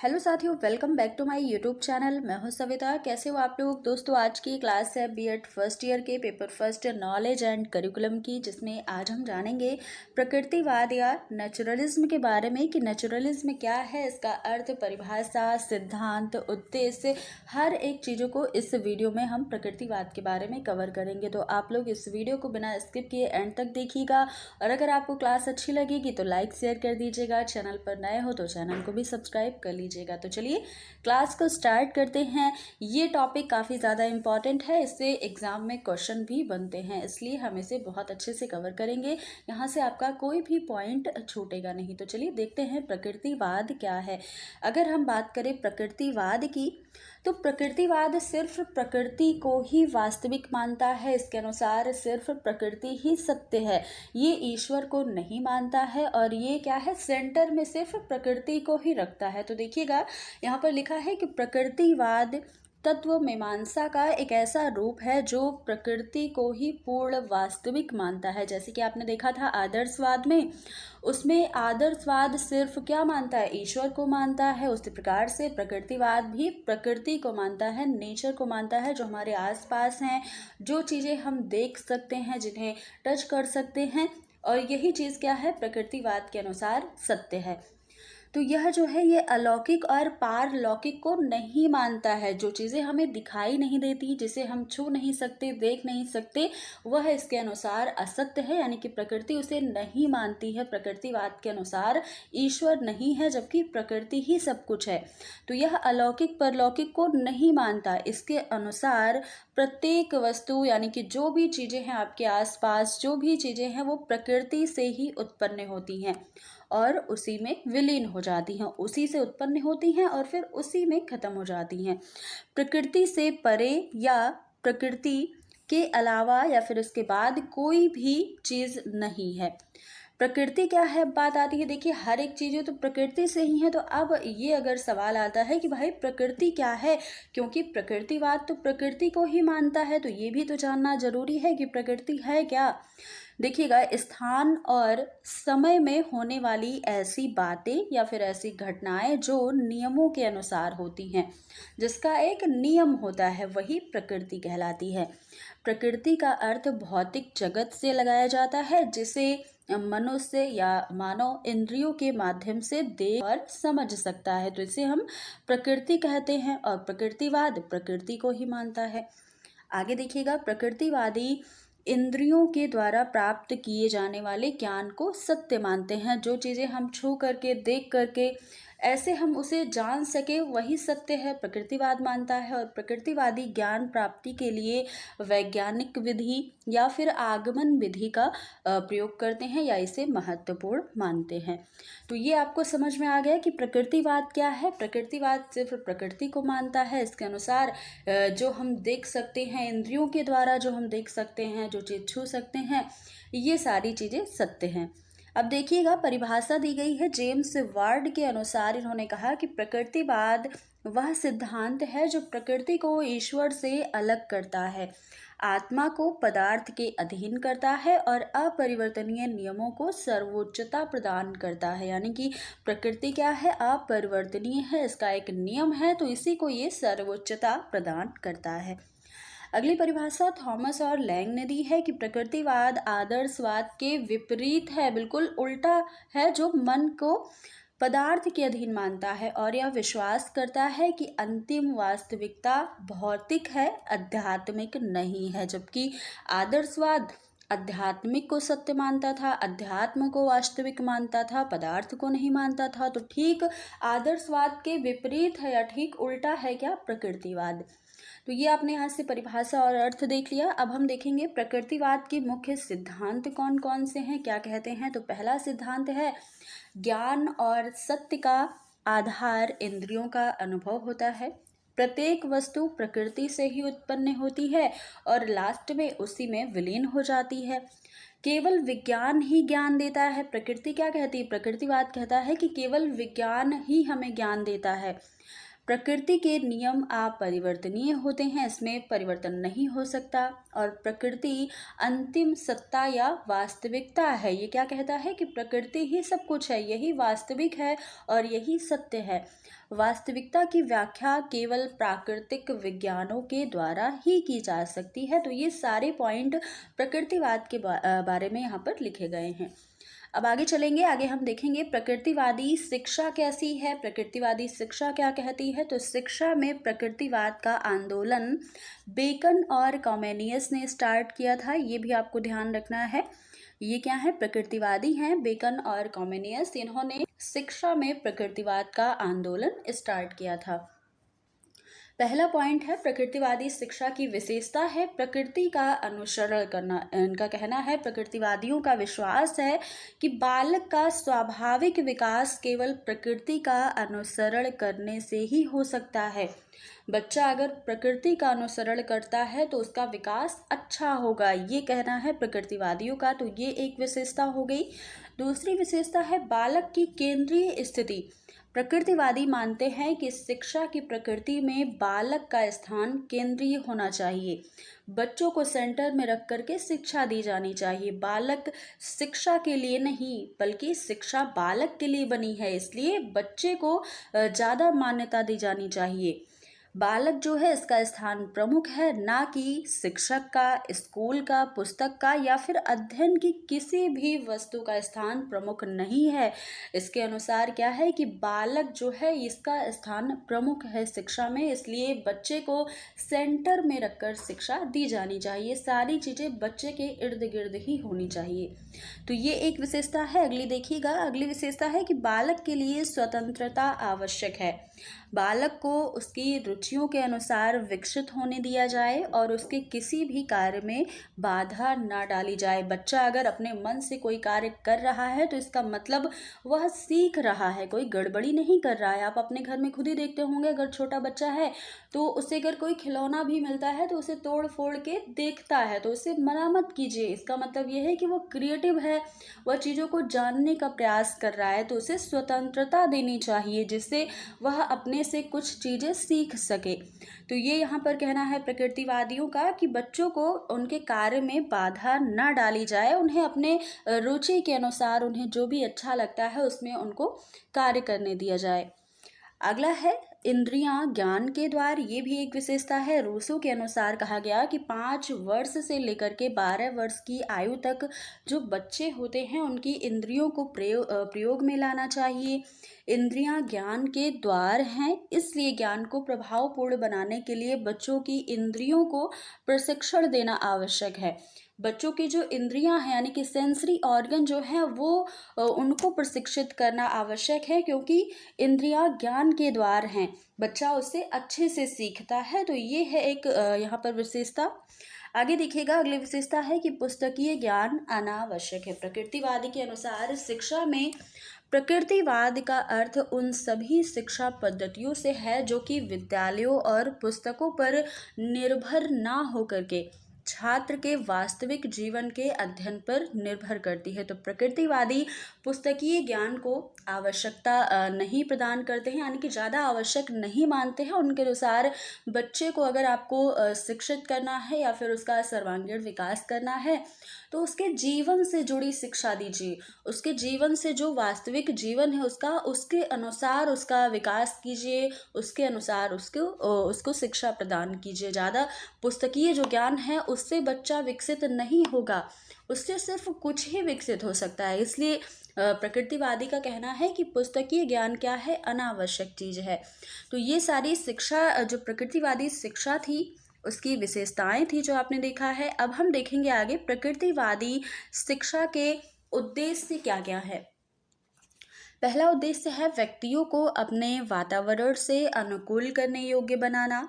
Hello साथियों, welcome back to my YouTube channel. मैं हूं सविता। कैसे हो आप लोग? दोस्तों, आज की क्लास है बीएड फर्स्ट ईयर के paper first knowledge and curriculum की, जिसमें आज हम जानेंगे प्रकृतिवाद या नेचुरलिज्म के बारे में कि नेचुरलिज्म क्या है, इसका अर्थ, परिभाषा, सिद्धांत, उद्देश्य, हर एक चीज़ों को इस वीडियो में हम प्रकृतिवाद के बारे में कवर करेंगे। तो आप लोग इस वीडियो को बिना स्किप किए एंड तक देखिएगा और अगर आपको क्लास अच्छी लगेगी तो लाइक शेयर कर दीजिएगा। चैनल पर नए हो तो चैनल को भी सब्सक्राइब कर लीजिएगा। तो चलिए क्लास को स्टार्ट करते हैं। ये टॉपिक काफ़ी ज़्यादा इम्पॉर्टेंट है, इससे एग्जाम में क्वेश्चन भी बनते हैं, इसलिए हम इसे बहुत अच्छे से कवर करेंगे। यहाँ से आपका कोई भी पॉइंट छूटेगा नहीं। तो चलिए देखते हैं प्रकृतिवाद क्या है। अगर हम बात करें प्रकृतिवाद की, तो प्रकृतिवाद सिर्फ प्रकृति को ही वास्तविक मानता है। इसके अनुसार सिर्फ प्रकृति ही सत्य है, ये ईश्वर को नहीं मानता है और ये क्या है, सेंटर में सिर्फ प्रकृति को ही रखता है। तो देखिएगा यहाँ पर लिखा है कि प्रकृतिवाद तत्व मीमांसा का एक ऐसा रूप है जो प्रकृति को ही पूर्ण वास्तविक मानता है। जैसे कि आपने देखा था आदर्शवाद में, उसमें आदर्शवाद सिर्फ क्या मानता है, ईश्वर को मानता है। उसी प्रकार से प्रकृतिवाद भी प्रकृति को मानता है, नेचर को मानता है, जो हमारे आसपास हैं, जो चीज़ें हम देख सकते हैं, जिन्हें टच कर सकते हैं, और यही चीज़ क्या है, प्रकृतिवाद के अनुसार सत्य है। तो यह जो है, ये अलौकिक और पारलौकिक को नहीं मानता है। जो चीज़ें हमें दिखाई नहीं देती, जिसे हम छू नहीं सकते, देख नहीं सकते, वह इसके अनुसार असत्य है, यानी कि प्रकृति उसे नहीं मानती है। प्रकृतिवाद के अनुसार ईश्वर नहीं है, जबकि प्रकृति ही सब कुछ है। तो यह अलौकिक परलौकिक को नहीं मानता। इसके अनुसार प्रत्येक वस्तु, यानी कि जो भी चीज़ें हैं आपके आसपास, जो भी चीज़ें हैं, वो प्रकृति से ही उत्पन्न होती हैं और उसी में विलीन हो जाती हैं, उसी से उत्पन्न होती हैं और फिर उसी में खत्म हो जाती हैं। प्रकृति से परे या प्रकृति के अलावा या फिर उसके बाद कोई भी चीज़ नहीं है। प्रकृति क्या है, बात आती है, देखिए हर एक चीज़ें तो प्रकृति से ही है। तो अब ये अगर सवाल आता है कि भाई प्रकृति क्या है, क्योंकि प्रकृतिवाद तो प्रकृति को ही मानता है, तो ये भी तो जानना जरूरी है कि प्रकृति है क्या। देखिएगा, स्थान और समय में होने वाली ऐसी बातें या फिर ऐसी घटनाएं जो नियमों के अनुसार होती हैं, जिसका एक नियम होता है, वही प्रकृति कहलाती है। प्रकृति का अर्थ भौतिक जगत से लगाया जाता है, जिसे मनुष्य या मानव इंद्रियों के माध्यम से देख और समझ सकता है। तो इसे हम प्रकृति कहते हैं और प्रकृतिवाद प्रकृति को ही मानता है। आगे देखिएगा, प्रकृतिवादी इंद्रियों के द्वारा प्राप्त किए जाने वाले ज्ञान को सत्य मानते हैं। जो चीज़ें हम छू करके, देख करके, ऐसे हम उसे जान सके, वही सत्य है, प्रकृतिवाद मानता है। और प्रकृतिवादी ज्ञान प्राप्ति के लिए वैज्ञानिक विधि या फिर आगमन विधि का प्रयोग करते हैं या इसे महत्वपूर्ण मानते हैं। तो ये आपको समझ में आ गया कि प्रकृतिवाद क्या है। प्रकृतिवाद सिर्फ प्रकृति को मानता है। इसके अनुसार जो हम देख सकते हैं, इंद्रियों के द्वारा जो हम देख सकते हैं, जो चीज़ छू सकते हैं, ये सारी चीज़ें सत्य हैं। अब देखिएगा, परिभाषा दी गई है जेम्स वार्ड के अनुसार। इन्होंने कहा कि प्रकृतिवाद वह सिद्धांत है जो प्रकृति को ईश्वर से अलग करता है, आत्मा को पदार्थ के अधीन करता है और अपरिवर्तनीय नियमों को सर्वोच्चता प्रदान करता है। यानी कि प्रकृति क्या है, अपरिवर्तनीय है, इसका एक नियम है, तो इसी को ये सर्वोच्चता प्रदान करता है। अगली परिभाषा थॉमस और लैंग ने दी है कि प्रकृतिवाद आदर्शवाद के विपरीत है, बिल्कुल उल्टा है, जो मन को पदार्थ के अधीन मानता है और यह विश्वास करता है कि अंतिम वास्तविकता भौतिक है, आध्यात्मिक नहीं है। जबकि आदर्शवाद आध्यात्मिक को सत्य मानता था, अध्यात्म को वास्तविक मानता था, पदार्थ को नहीं मानता था। तो ठीक आदर्शवाद के विपरीत है या ठीक उल्टा है क्या, प्रकृतिवाद। तो ये आपने यहाँ से परिभाषा और अर्थ देख लिया। अब हम देखेंगे प्रकृतिवाद के मुख्य सिद्धांत कौन कौन से हैं, क्या कहते हैं। तो पहला सिद्धांत है, ज्ञान और सत्य का आधार इंद्रियों का अनुभव होता है। प्रत्येक वस्तु प्रकृति से ही उत्पन्न होती है और लास्ट में उसी में विलीन हो जाती है। केवल विज्ञान ही ज्ञान देता है। प्रकृति क्या कहती है, प्रकृतिवाद कहता है कि केवल विज्ञान ही हमें ज्ञान देता है। प्रकृति के नियम अपरिवर्तनीय होते हैं, इसमें परिवर्तन नहीं हो सकता। और प्रकृति अंतिम सत्ता या वास्तविकता है। ये क्या कहता है कि प्रकृति ही सब कुछ है, यही वास्तविक है और यही सत्य है। वास्तविकता की व्याख्या केवल प्राकृतिक विज्ञानों के द्वारा ही की जा सकती है। तो ये सारे पॉइंट प्रकृतिवाद के बारे में यहाँ पर लिखे गए हैं। अब आगे चलेंगे, आगे हम देखेंगे प्रकृतिवादी शिक्षा कैसी है। प्रकृतिवादी शिक्षा क्या कहती है? तो शिक्षा में प्रकृतिवाद का आंदोलन बेकन और कॉमेनियस ने स्टार्ट किया था। ये भी आपको ध्यान रखना है। ये क्या है? प्रकृतिवादी हैं बेकन और कॉमेनियस। इन्होंने शिक्षा में प्रकृतिवाद का आंदोलन स्टार्ट किया था। पहला पॉइंट है प्रकृतिवादी शिक्षा की विशेषता है प्रकृति का अनुसरण करना। इनका कहना है, प्रकृतिवादियों का विश्वास है कि बालक का स्वाभाविक विकास केवल प्रकृति का अनुसरण करने से ही हो सकता है। बच्चा अगर प्रकृति का अनुसरण करता है तो उसका विकास अच्छा होगा, ये कहना है प्रकृतिवादियों का। तो ये एक विशेषता हो गई। दूसरी विशेषता है बालक की केंद्रीय स्थिति। प्रकृतिवादी मानते हैं कि शिक्षा की प्रकृति में बालक का स्थान केंद्रीय होना चाहिए। बच्चों को सेंटर में रख करके शिक्षा दी जानी चाहिए। बालक शिक्षा के लिए नहीं बल्कि शिक्षा बालक के लिए बनी है, इसलिए बच्चे को ज़्यादा मान्यता दी जानी चाहिए। बालक जो है इसका स्थान प्रमुख है, ना कि शिक्षक का, स्कूल का, पुस्तक का या फिर अध्ययन की किसी भी वस्तु का स्थान प्रमुख नहीं है। इसके अनुसार क्या है कि बालक जो है इसका स्थान प्रमुख है शिक्षा में, इसलिए बच्चे को सेंटर में रखकर शिक्षा दी जानी चाहिए। सारी चीज़ें बच्चे के इर्द गिर्द ही होनी चाहिए। तो ये एक विशेषता है। अगली देखिएगा, अगली विशेषता है कि बालक के लिए स्वतंत्रता आवश्यक है। बालक को उसकी रुचियों के अनुसार विकसित होने दिया जाए और उसके किसी भी कार्य में बाधा ना डाली जाए। बच्चा अगर अपने मन से कोई कार्य कर रहा है तो इसका मतलब वह सीख रहा है, कोई गड़बड़ी नहीं कर रहा है। आप अपने घर में खुद ही देखते होंगे, अगर छोटा बच्चा है तो उसे अगर कोई खिलौना भी मिलता है तो उसे तोड़ फोड़ के देखता है, तो उसे मना मत कीजिए। इसका मतलब यह है कि वो क्रिएटिव है, वह चीज़ों को जानने का प्रयास कर रहा है, तो उसे स्वतंत्रता देनी चाहिए जिससे वह अपने से कुछ चीज़ें सीख सके। तो ये यहाँ पर कहना है प्रकृतिवादियों का कि बच्चों को उनके कार्य में बाधा ना डाली जाए, उन्हें अपने रुचि के अनुसार उन्हें जो भी अच्छा लगता है उसमें उनको कार्य करने दिया जाए। अगला है इंद्रियां ज्ञान के द्वार। ये भी एक विशेषता है। रूसो के अनुसार कहा गया कि 5 वर्ष से लेकर के 12 वर्ष की आयु तक जो बच्चे होते हैं उनकी इंद्रियों को प्रयोग में लाना चाहिए। इंद्रियां ज्ञान के द्वार हैं, इसलिए ज्ञान को प्रभावपूर्ण बनाने के लिए बच्चों की इंद्रियों को प्रशिक्षण देना आवश्यक है। बच्चों की जो इंद्रियां हैं यानी कि सेंसरी ऑर्गन जो हैं वो उनको प्रशिक्षित करना आवश्यक है, क्योंकि इंद्रियां ज्ञान के द्वार हैं। बच्चा उससे अच्छे से सीखता है। तो ये है एक यहाँ पर विशेषता। आगे देखिएगा, अगली विशेषता है कि पुस्तकीय ज्ञान अनावश्यक है। प्रकृतिवादी के अनुसार शिक्षा में प्रकृतिवाद का अर्थ उन सभी शिक्षा पद्धतियों से है जो कि विद्यालयों और पुस्तकों पर निर्भर ना होकर के छात्र के वास्तविक जीवन के अध्ययन पर निर्भर करती है। तो प्रकृतिवादी पुस्तकीय ज्ञान को आवश्यकता नहीं प्रदान करते हैं, यानी कि ज़्यादा आवश्यक नहीं मानते हैं। उनके अनुसार बच्चे को अगर आपको शिक्षित करना है या फिर उसका सर्वांगीण विकास करना है तो उसके जीवन से जुड़ी शिक्षा दीजिए। उसके जीवन से जो वास्तविक जीवन है उसके अनुसार उसका विकास कीजिए, उसके अनुसार उसको शिक्षा प्रदान कीजिए। ज़्यादा पुस्तकीय जो ज्ञान है उससे बच्चा विकसित नहीं होगा, उससे सिर्फ कुछ ही विकसित हो सकता है। इसलिए प्रकृतिवादी का कहना है कि पुस्तकीय ज्ञान क्या है, अनावश्यक चीज़ है। तो ये सारी शिक्षा जो प्रकृतिवादी शिक्षा थी उसकी विशेषताएं थी जो आपने देखा है। अब हम देखेंगे आगे प्रकृतिवादी शिक्षा के उद्देश्य क्या क्या है। पहला उद्देश्य है व्यक्तियों को अपने वातावरण से अनुकूल करने योग्य बनाना,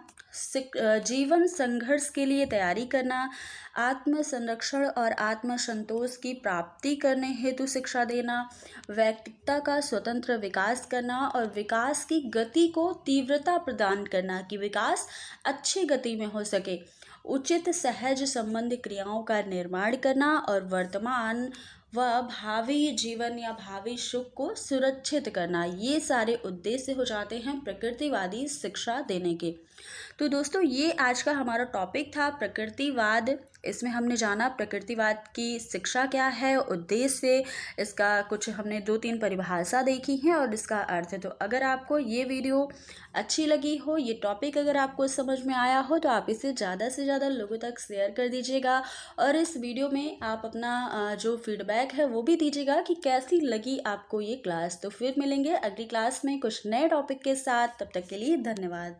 जीवन संघर्ष के लिए तैयारी करना, आत्म संरक्षण और आत्म संतोष की प्राप्ति करने हेतु शिक्षा देना, व्यक्तित्व का स्वतंत्र विकास करना और विकास की गति को तीव्रता प्रदान करना कि विकास अच्छी गति में हो सके, उचित सहज संबंध क्रियाओं का निर्माण करना और वर्तमान व भावी जीवन या भावी सुख को सुरक्षित करना, ये सारे उद्देश्य हो जाते हैं प्रकृतिवादी शिक्षा देने के। तो दोस्तों ये आज का हमारा टॉपिक था प्रकृतिवाद। इसमें हमने जाना प्रकृतिवाद की शिक्षा क्या है, उद्देश्य, इसका कुछ हमने 2-3 परिभाषा देखी है और इसका अर्थ। तो अगर आपको ये वीडियो अच्छी लगी हो, ये टॉपिक अगर आपको समझ में आया हो, तो आप इसे ज़्यादा से ज़्यादा लोगों तक शेयर कर दीजिएगा और इस वीडियो में आप अपना जो फीडबैक है वो भी दीजिएगा कि कैसी लगी आपको ये क्लास। तो फिर मिलेंगे अगली क्लास में कुछ नए टॉपिक के साथ, तब तक के लिए धन्यवाद।